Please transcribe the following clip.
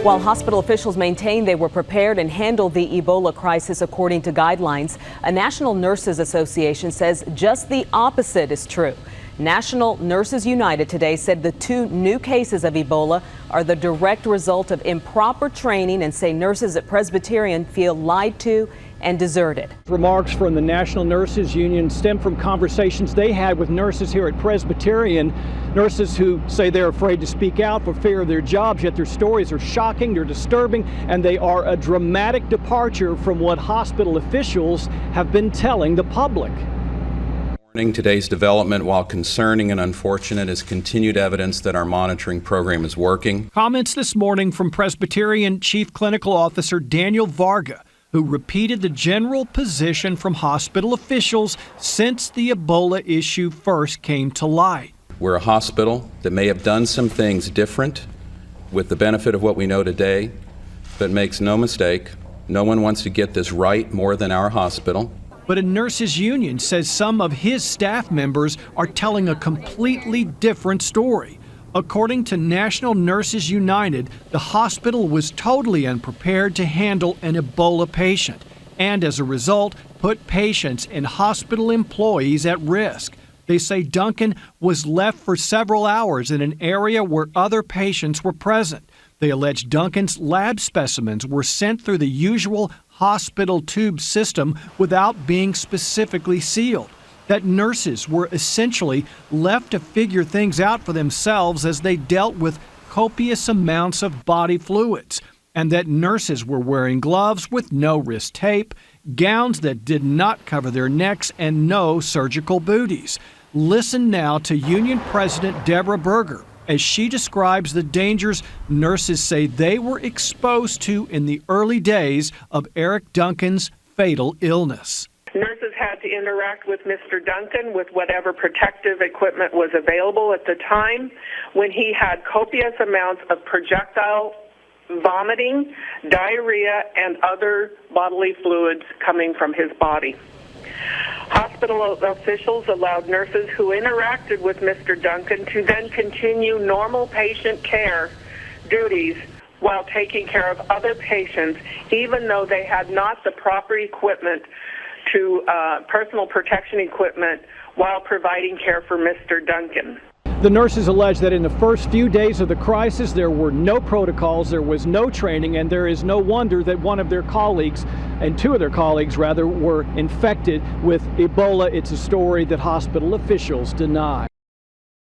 While hospital officials maintain they were prepared and handled the Ebola crisis according to guidelines, a National Nurses Association says just the opposite is true. National Nurses United today said the 2 new cases of Ebola are the direct result of improper training and say nurses at Presbyterian feel lied to and deserted. Remarks from the National Nurses Union stem from conversations they had with nurses here at Presbyterian. Nurses who say they're afraid to speak out for fear of their jobs, yet their stories are shocking, they're disturbing, and they are a dramatic departure from what hospital officials have been telling the public. Today's development, while concerning and unfortunate, is continued evidence that our monitoring program is working. Comments this morning from Presbyterian Chief Clinical Officer Daniel Varga, who repeated the general position from hospital officials since the Ebola issue first came to light. We're a hospital that may have done some things different with the benefit of what we know today, but makes no mistake, no one wants to get this right more than our hospital. But a nurses union says some of his staff members are telling a completely different story. According to National Nurses United, the hospital was totally unprepared to handle an Ebola patient, and as a result, put patients and hospital employees at risk. They say Duncan was left for several hours in an area where other patients were present. They allege Duncan's lab specimens were sent through the usual hospital tube system without being specifically sealed. That nurses were essentially left to figure things out for themselves as they dealt with copious amounts of body fluids, and that nurses were wearing gloves with no wrist tape, gowns that did not cover their necks, and no surgical booties. Listen now to Union President Deborah Berger as she describes the dangers nurses say they were exposed to in the early days of Eric Duncan's fatal illness. Nurses had to interact with Mr. Duncan with whatever protective equipment was available at the time when he had copious amounts of projectile vomiting, diarrhea, and other bodily fluids coming from his body. Hospital officials allowed nurses who interacted with Mr. Duncan to then continue normal patient care duties while taking care of other patients, even though they had not the proper equipment to personal protection equipment while providing care for Mr. Duncan. The nurses allege that in the first few days of the crisis, there were no protocols, there was no training, and there is no wonder that one of their colleagues, and 2 of their colleagues rather, were infected with Ebola. It's a story that hospital officials deny.